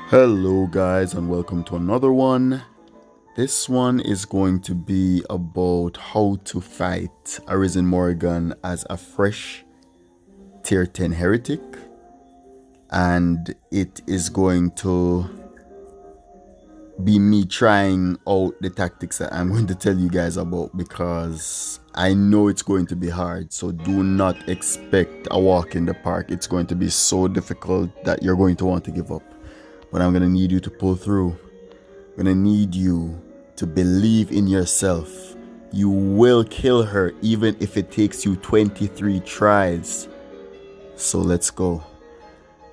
Hello guys and welcome to another one. This one is going to be about how to fight Arisen Morrigan as a fresh tier 10 heretic, and it is going to be me trying out the tactics that I'm going to tell you guys about, because I know it's going to be hard, so do not expect a walk in the park. It's going to be so difficult that you're going to want to give up, but I'm going to need you to pull through. I'm going to need you to believe in yourself. You will kill her even if it takes you 23 tries. So let's go.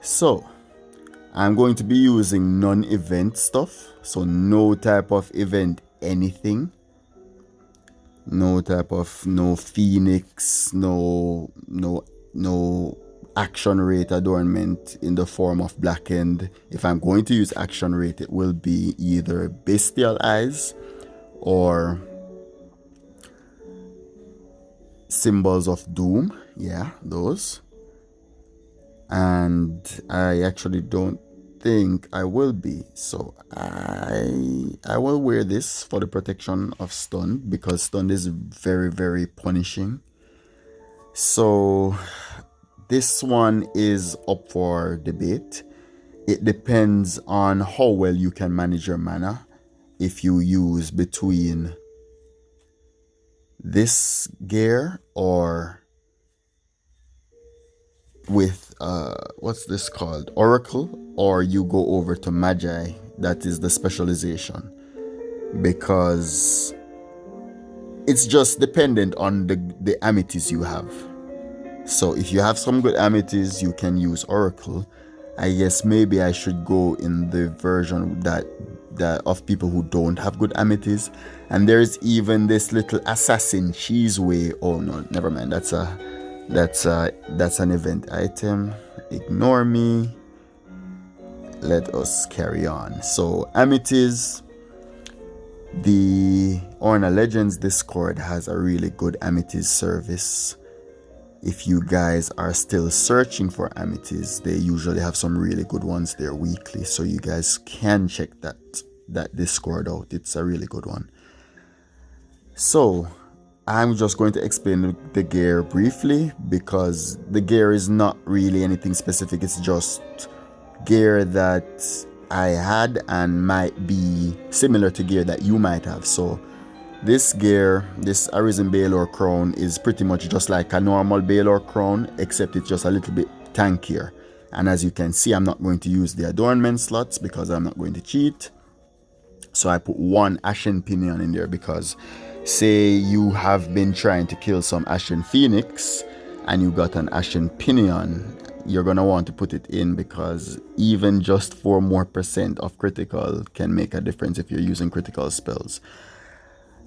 So I'm going to be using non-event stuff. So no type of event anything. No type of no phoenix, no action rate adornment in the form of blackened. If I'm going to use action rate, it will be either bestial eyes or symbols of doom. Yeah, those. And I actually don't think I will be, so I will wear this for the protection of stun, because stun is very punishing. So this one is up for debate. It depends on how well you can manage your mana. If you use between this gear or with what's this called, Oracle, or you go over to Magi, that is the specialization, because it's just dependent on the amities you have. So if you have some good amities, you can use Oracle. I guess maybe I should go in the version that of people who don't have good amities. And there's even this little assassin cheese way. Oh no, never mind. That's an event item. Ignore me. Let us carry on. So amities. The Orna Legends Discord has a really good amities service. If you guys are still searching for amities, they usually have some really good ones there weekly, so you guys can check that Discord out. It's a really good one. So I'm just going to explain the gear briefly, because the gear is not really anything specific. It's just gear that I had and might be similar to gear that you might have. So this gear, this Arisen Baylor crown, is pretty much just like a normal Baylor crown, except it's just a little bit tankier. And as you can see, I'm not going to use the adornment slots because I'm not going to cheat. So I put one Ashen Pinion in there, because say you have been trying to kill some Ashen Phoenix and you got an Ashen Pinion, you're going to want to put it in, because even just 4% more of critical can make a difference if you're using critical spells.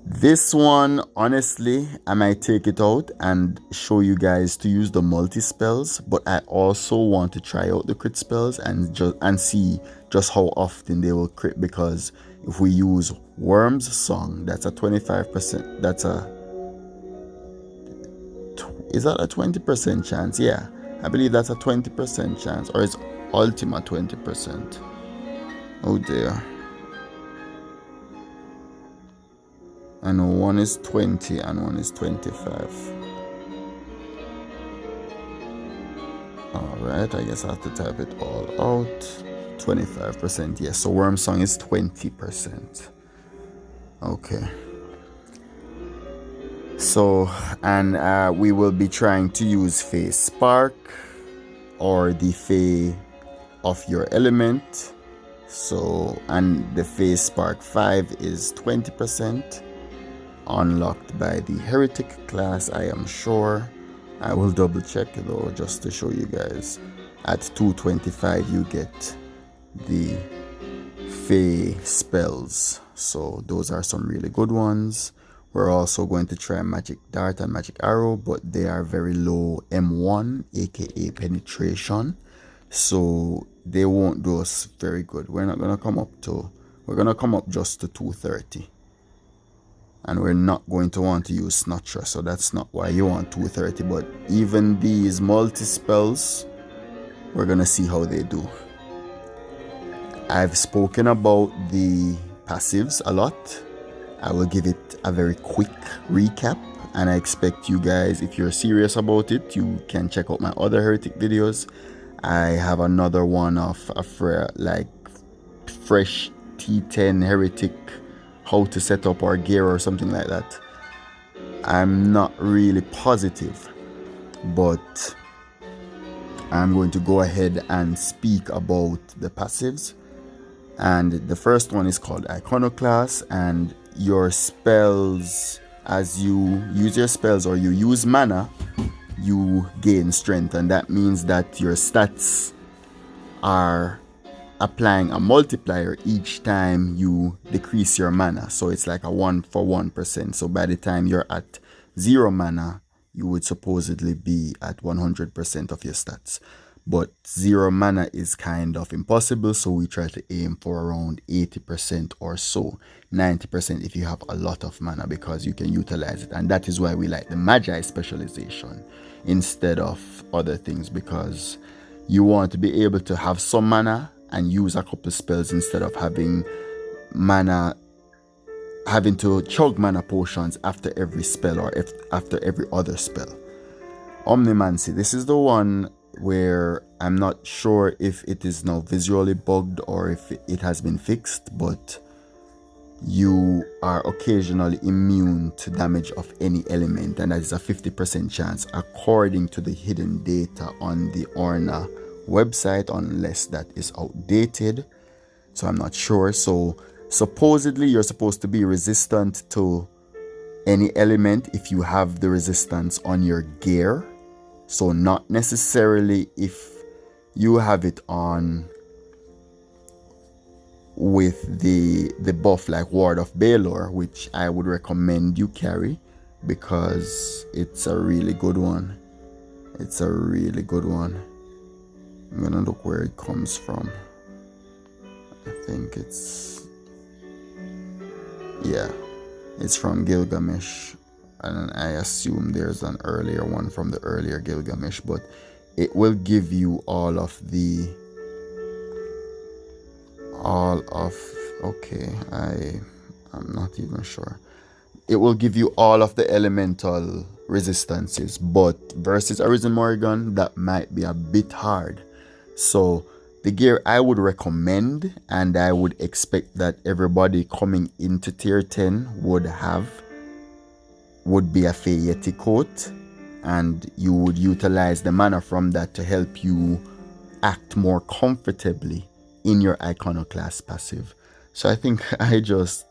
This one, honestly, I might take it out and show you guys to use the multi-spells, but I also want to try out the crit spells and see just how often they will crit, because if we use Worm's Song, that's a 25%, is that a 20% chance? Yeah, I believe that's a 20% chance, or it's Ultima 20%. Oh dear. I know one is 20 and one is 25. Alright, I guess I have to type it all out. 25%, yes. So Worm Song is 20%. Okay. So, and we will be trying to use Fae Spark or the Fae of your element. So, and the Fae Spark 5 is 20%. Unlocked by the Heretic class, I am sure. I will double check though, just to show you guys. At 225 you get the Fae spells, so those are some really good ones. We're also going to try Magic Dart and Magic Arrow, but they are very low M1, aka penetration, so they won't do us very good. We're gonna come up just to 230. And we're not going to want to use Snatcher, so that's not why you want 230. But even these multi-spells, we're going to see how they do. I've spoken about the passives a lot. I will give it a very quick recap, and I expect you guys, if you're serious about it, you can check out my other Heretic videos. I have another one of a fresh T10 Heretic, how to set up our gear or something like that. I'm not really positive, but I'm going to go ahead and speak about the passives. And the first one is called Iconoclast, and your spells, as you use your spells or you use mana, you gain strength, and that means that your stats are applying a multiplier each time you decrease your mana. So it's like a 1-for-1%. So by the time you're at 0 mana, you would supposedly be at 100% of your stats. But 0 mana is kind of impossible, so we try to aim for around 80% or so. 90% if you have a lot of mana, because you can utilize it. And that is why we like the Magi specialization instead of other things, because you want to be able to have some mana and use a couple spells instead of having to chug mana potions after every spell or after every other spell. Omnimancy, this is the one where I'm not sure if it is now visually bugged or if it has been fixed, but you are occasionally immune to damage of any element, and that is a 50% chance according to the hidden data on the Orna website, unless that is outdated, so I'm not sure. So supposedly you're supposed to be resistant to any element if you have the resistance on your gear. So not necessarily if you have it on with the buff like Ward of Balor, which I would recommend you carry because it's a really good one. It's a really good one. I'm gonna look where it comes from. I think it's from Gilgamesh, and I assume there's an earlier one from the earlier Gilgamesh, but it will give you I'm not even sure. It will give you all of the elemental resistances, but versus Arisen Morrigan, that might be a bit hard. So the gear I would recommend, and I would expect that everybody coming into tier 10 would be a Heretic coat, and you would utilize the mana from that to help you act more comfortably in your Iconoclast passive. So I think I just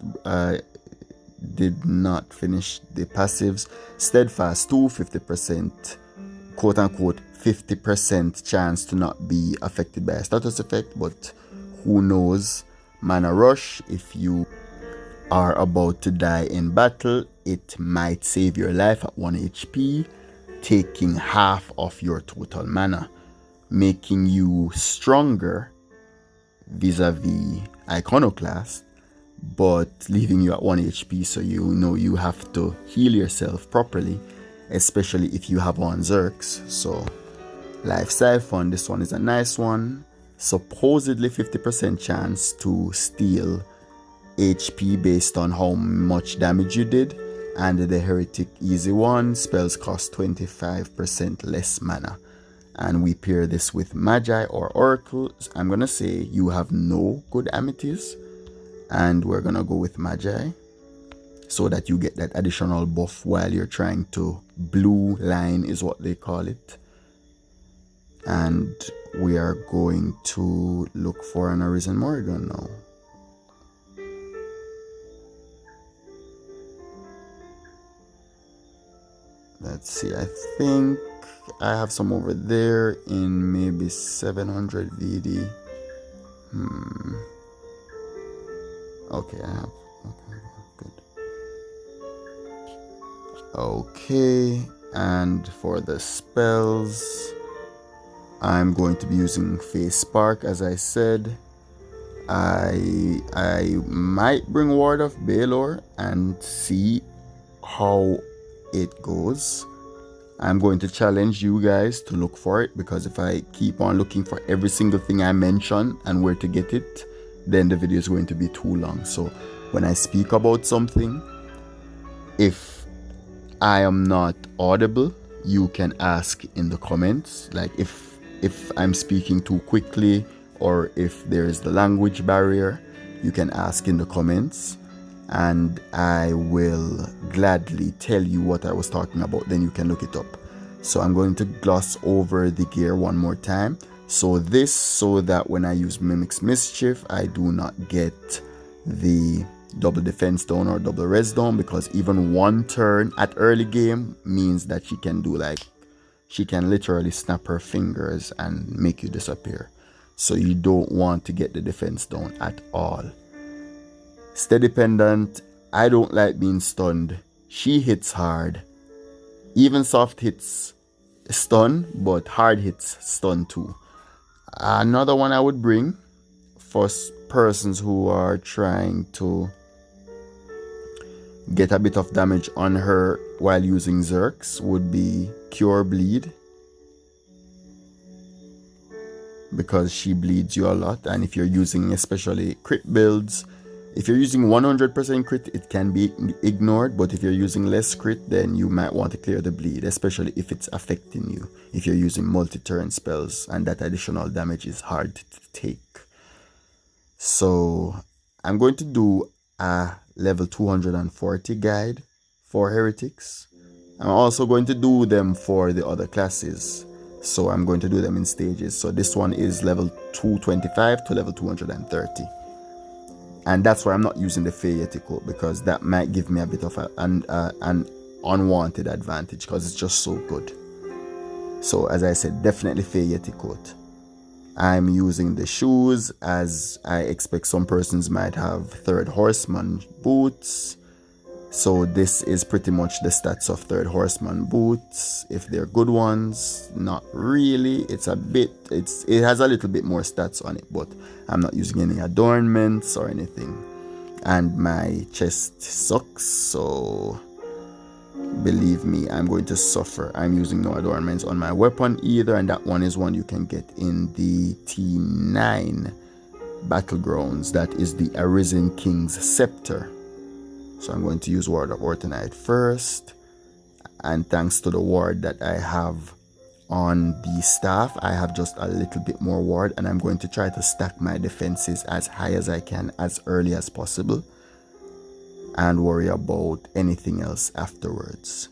did not finish the passives. Steadfast 250%, quote unquote 50% chance to not be affected by a status effect, but who knows. Mana Rush, if you are about to die in battle, it might save your life at 1 HP, taking half of your total mana, making you stronger vis-a-vis Iconoclast, but leaving you at 1 HP, so you know you have to heal yourself properly, especially if you have on Zerks. So Life Siphon, this one is a nice one. Supposedly 50% chance to steal HP based on how much damage you did. And the Heretic easy one, spells cost 25% less mana. And we pair this with Magi or Oracle. I'm gonna say you have no good amities, and we're gonna go with Magi so that you get that additional buff while you're trying to blue line, is what they call it. And we are going to look for an Arisen Morrigan now. Let's see, I think I have some over there in maybe 700 VD. Okay, I have. Okay, good. Okay, and for the spells, I'm going to be using Face Spark, as I said. I might bring Ward of Balor and see how it goes. I'm going to challenge you guys to look for it, because if I keep on looking for every single thing I mention and where to get it, then the video is going to be too long. So when I speak about something, if I am not audible, you can ask in the comments. Like if I'm speaking too quickly, or if there is the language barrier, you can ask in the comments, and I will gladly tell you what I was talking about. Then you can look it up. So I'm going to gloss over the gear one more time. So that when I use Mimic's Mischief, I do not get the double defense down or double res down, because even one turn at early game means that she can literally snap her fingers and make you disappear. So you don't want to get the defense down at all. Steady pendant, I don't like being stunned. She hits hard. Even soft hits stun, but hard hits stun too. Another one I would bring for persons who are trying to get a bit of damage on her while using Zerks would be Cure Bleed, because she bleeds you a lot. And if you're using especially crit builds, if you're using 100% crit, it can be ignored, but if you're using less crit, then you might want to clear the bleed, especially if it's affecting you, if you're using multi-turn spells and that additional damage is hard to take. So I'm going to do a level 240 guide for heretics. I'm also going to do them for the other classes, so I'm going to do them in stages. So this one is level 225 to level 230. And that's why I'm not using the Heretic coat, because that might give me a bit of an unwanted advantage, because it's just so good. So as I said, definitely Heretic coat. I'm using the shoes, as I expect some persons might have Third Horseman boots. So this is pretty much the stats of Third Horseman boots. If they're good ones, not really. It has a little bit more stats on it, but I'm not using any adornments or anything. And my chest sucks, so believe me, I'm going to suffer. I'm using no adornments on my weapon either, and that one is one you can get in the T9 Battlegrounds. That is the Arisen King's Scepter. So I'm going to use Ward of Ortonite first, and thanks to the ward that I have on the staff, I have just a little bit more ward, and I'm going to try to stack my defenses as high as I can as early as possible, and worry about anything else afterwards.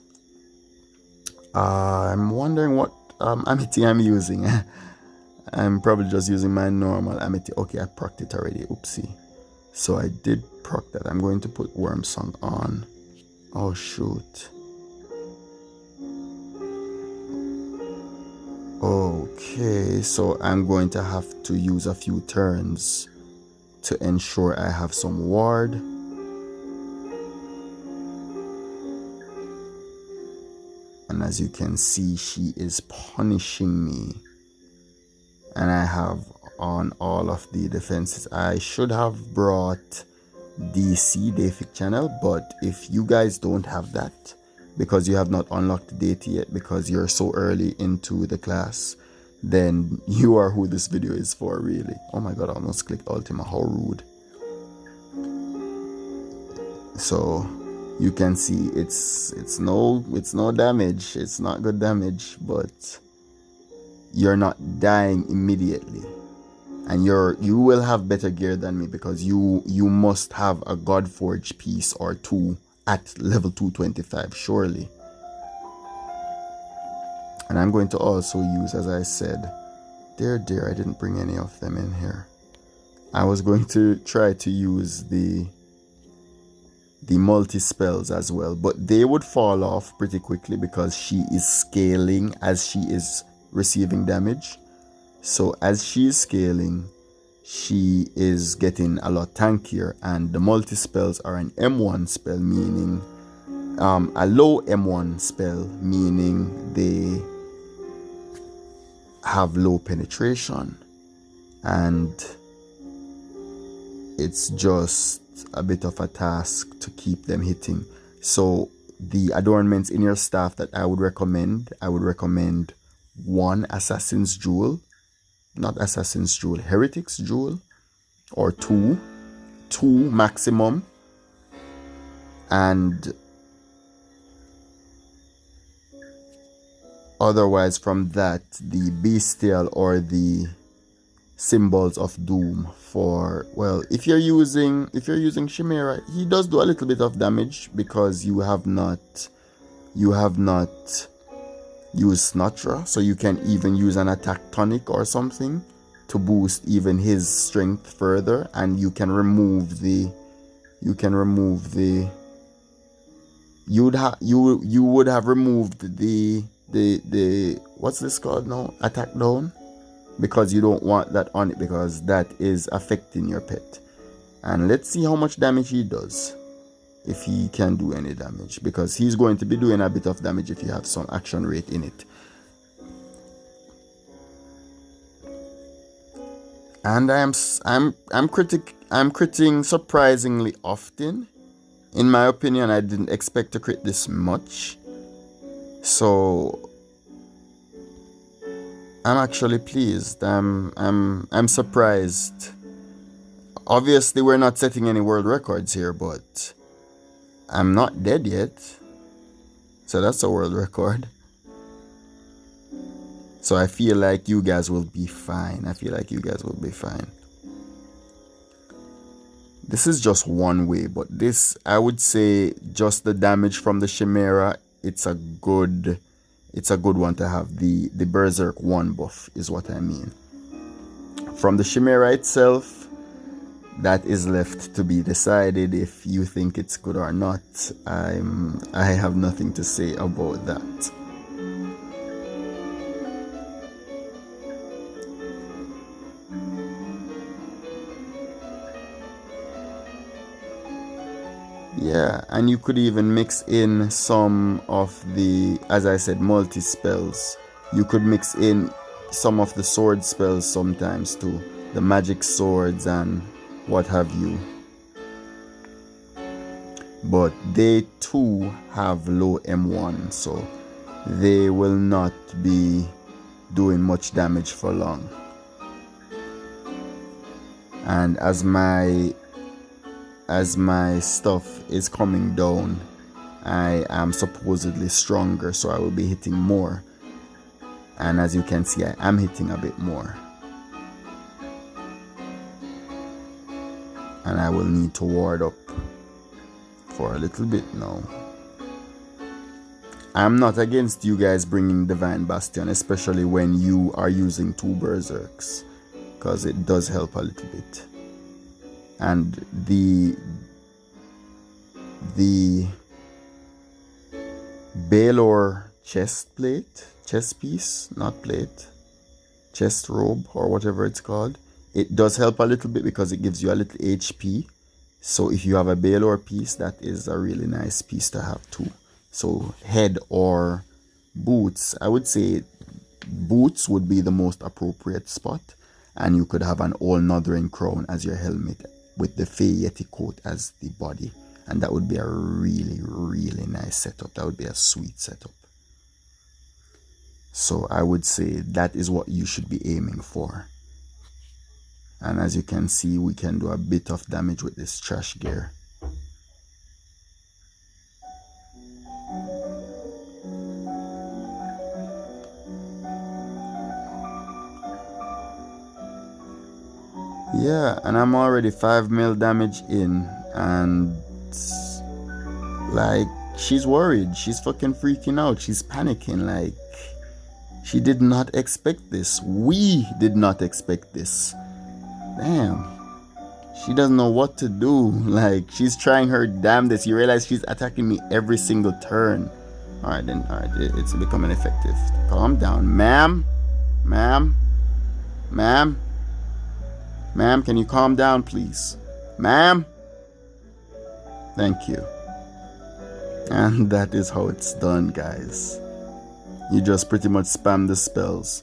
I'm wondering what amity I'm using. I'm probably just using my normal amity. Okay, I procced it already. Oopsie. So I did proc that. I'm going to put Worm Song on. Oh shoot. Okay, so I'm going to have to use a few turns to ensure I have some ward. And as you can see, she is punishing me. And I have on all of the defenses. I should have brought DC, Deific Channel, but if you guys don't have that, because you have not unlocked the deity yet, because you're so early into the class, then you are who this video is for, really. Oh my god, I almost clicked Ultima, how rude. So you can see it's no damage, it's not good damage, but you're not dying immediately, and you will have better gear than me, because you must have a Godforge piece or two at level 225 surely. And I'm going to also use, as I said, I didn't bring any of them in here. I was going to try to use the multi spells as well, but they would fall off pretty quickly because she is scaling as she is receiving damage. So as she is scaling, she is getting a lot tankier, and the multi spells are an M1 spell, meaning a low M1 spell, meaning they have low penetration, and it's just a bit of a task to keep them hitting. So the adornments in your staff that I would recommend one Assassin's Jewel, not Assassin's Jewel, Heretic's Jewel, or two maximum. And otherwise from that, the bestial or the symbols of doom for, well, if you're using Chimera, he does do a little bit of damage because you have not used Snotra, so you can even use an attack tonic or something to boost even his strength further, and you would have removed the what's this called now, attack down, because you don't want that on it, because that is affecting your pet. And let's see how much damage he does, if he can do any damage, because he's going to be doing a bit of damage if you have some action rate in it. And I'm critting surprisingly often. In my opinion, I didn't expect to crit this much, so I'm actually pleased. I'm surprised. Obviously, we're not setting any world records here, but I'm not dead yet, so that's a world record. So I feel like you guys will be fine. This is just one way, but this, I would say, just the damage from the Chimera, it's a good one to have. The Berserk 1 buff is what I mean. From the Chimera itself, that is left to be decided if you think it's good or not. I have nothing to say about that. Yeah, and you could even mix in some of the, as I said, multi-spells. You could mix in some of the sword spells sometimes too. The magic swords and what have you. But they too have low M1, so they will not be doing much damage for long. And as my stuff is coming down, I am supposedly stronger, so I will be hitting more. And as you can see, I am hitting a bit more. And I will need to ward up for a little bit now. I'm not against you guys bringing Divine Bastion, especially when you are using 2 Berserks, because it does help a little bit. And the Baelor chest robe, or whatever it's called, it does help a little bit because it gives you a little HP. So if you have a Baelor piece, that is a really nice piece to have too. So head or boots, I would say boots would be the most appropriate spot, and you could have an All Northern crown as your helmet with the Heretic coat as the body, and that would be a really, really nice setup. That would be a sweet setup. So I would say that is what you should be aiming for. And as you can see, we can do a bit of damage with this trash gear. Yeah, and I'm already 5 mil damage in, and like, she's worried. She's fucking freaking out. She's panicking. Like, she did not expect this. We did not expect this. Damn. She doesn't know what to do. Like, she's trying her damnedest. You realize she's attacking me every single turn. Alright, it's becoming effective. Calm down. Ma'am, can you calm down, please? Ma'am? Thank you. And that is how it's done, guys. You just pretty much spam the spells.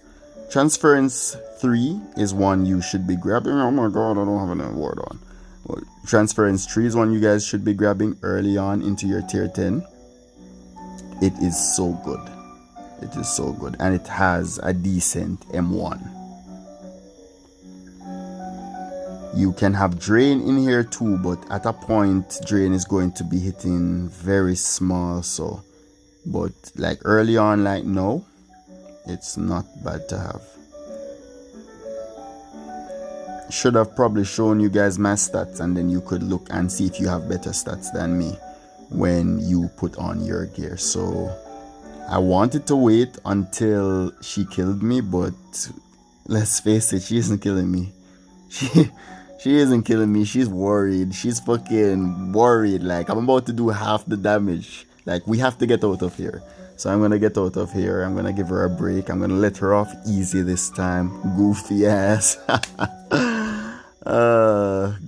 Transference 3 is one you should be grabbing. Oh my god, I don't have an award on. Well, Transference 3 is one you guys should be grabbing early on into your tier 10. It is so good. It is so good. And it has a decent M1. You can have drain in here too, but at a point drain is going to be hitting very small. So, but like early on, like no, it's not bad to have. Should have probably shown you guys my stats, and then you could look and see if you have better stats than me when you put on your gear. So I wanted to wait until she killed me, but let's face it, she isn't killing me. She isn't killing me. She's worried. She's fucking worried. Like, I'm about to do half the damage. Like, we have to get out of here. So I'm gonna get out of here. I'm gonna give her a break. I'm gonna let her off easy this time. Goofy ass.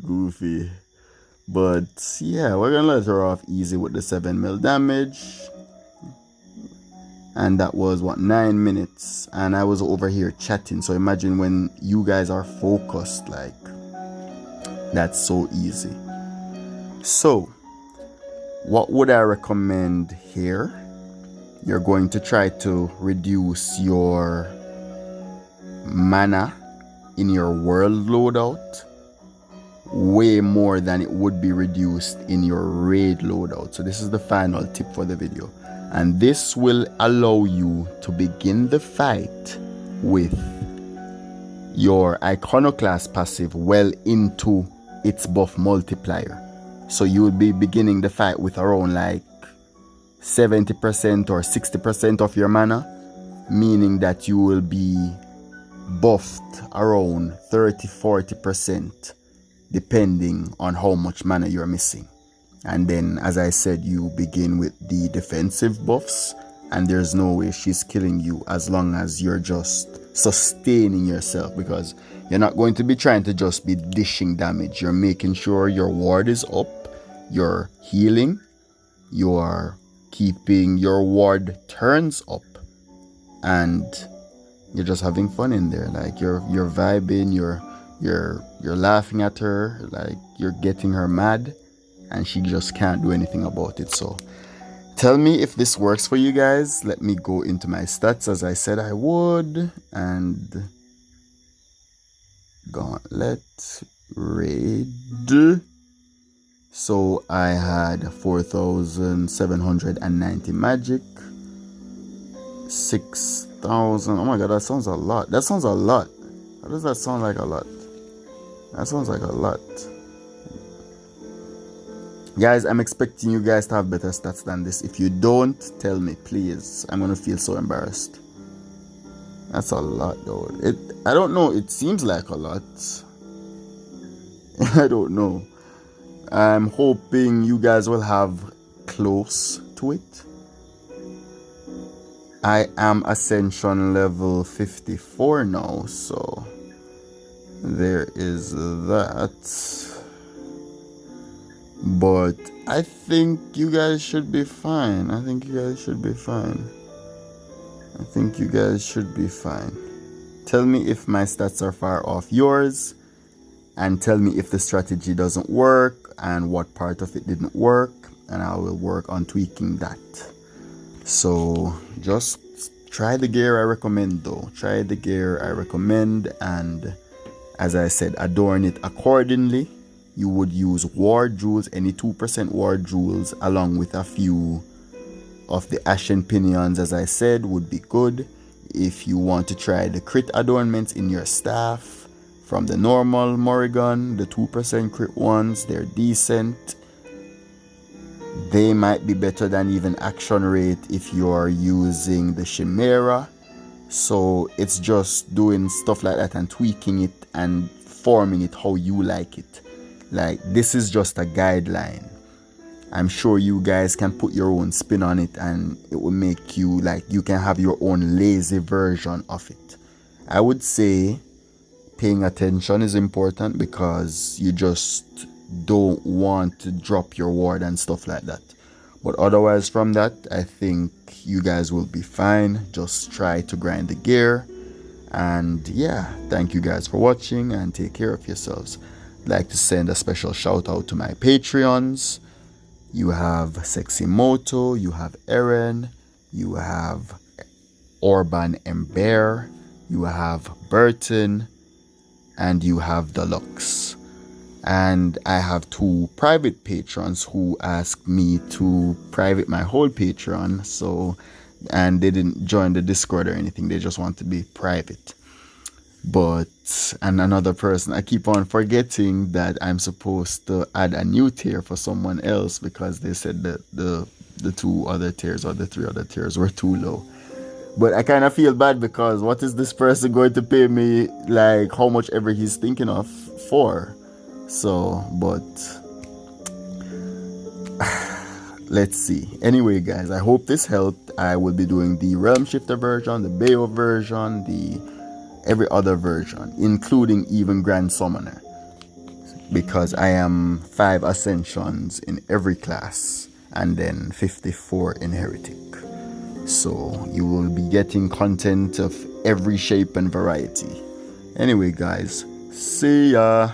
Goofy. But yeah, we're gonna let her off easy with the 7 mil damage. And that was what, 9 minutes. And I was over here chatting. So imagine when you guys are focused, like, that's so easy. So what would I recommend here? You're going to try to reduce your mana in your world loadout way more than it would be reduced in your raid loadout. So this is the final tip for the video, and this will allow you to begin the fight with your iconoclast passive well into its buff multiplier. So you will be beginning the fight with around like 70% or 60% of your mana, meaning that you will be buffed around 30-40% depending on how much mana you're missing. And then, as I said, you begin with the defensive buffs, and there's no way she's killing you as long as you're just sustaining yourself, because you're not going to be trying to just be dishing damage. You're making sure your ward is up, you're healing, you're keeping your ward turns up, and you're just having fun in there. Like you're vibing, you're laughing at her, like you're getting her mad, and she just can't do anything about it. So tell me if this works for you guys. Let me go into my stats as I said I would. And gauntlet raid. So I had 4,790 magic, 6,000. Oh my god, that sounds a lot. That sounds a lot. How does that sound like a lot? That sounds like a lot. Guys, I'm expecting you guys to have better stats than this. If you don't, tell me, please. I'm gonna feel so embarrassed. That's a lot though. I don't know, it seems like a lot. I don't know. I'm hoping you guys will have close to it. I am Ascension level 54 now, so there is that. But I think you guys should be fine. I think you guys should be fine. Tell me if my stats are far off yours, and tell me if the strategy doesn't work and what part of it didn't work, and I will work on tweaking that. So just try the gear I recommend though. Try the gear I recommend, and as I said, adorn it accordingly. You would use ward jewels, any 2% ward jewels, along with a few of the ashen pinions, as I said, would be good. If you want to try the crit adornments in your staff from the normal Morrigan, the 2% crit ones, they're decent. They might be better than even action rate if you're using the Chimera. So it's just doing stuff like that and tweaking it and forming it how you like it. Like, this is just a guideline. I'm sure you guys can put your own spin on it, and it will make you, like, you can have your own lazy version of it. I would say paying attention is important, because you just don't want to drop your ward and stuff like that. But otherwise from that, I think you guys will be fine. Just try to grind the gear. And yeah, thank you guys for watching, and take care of yourselves. I'd like to send a special shout out to my Patreons. You have Sexy Moto, you have Eren, you have Orban and Bear, you have Burton, and you have Deluxe. And I have 2 private patrons who asked me to private my whole Patreon. So, and they didn't join the Discord or anything. They just want to be private. But, and another person, I keep on forgetting that I'm supposed to add a new tier for someone else because they said that the 2 other tiers or the 3 other tiers were too low. But I kind of feel bad because what is this person going to pay me, like how much ever he's thinking of for? So, but let's see. Anyway, guys, I hope this helped. I will be doing the Realm Shifter version, the Bayo version, the every other version, including even Grand Summoner, because I am 5 Ascensions in every class and then 54 in Heretic. So you will be getting content of every shape and variety. Anyway, guys, see ya.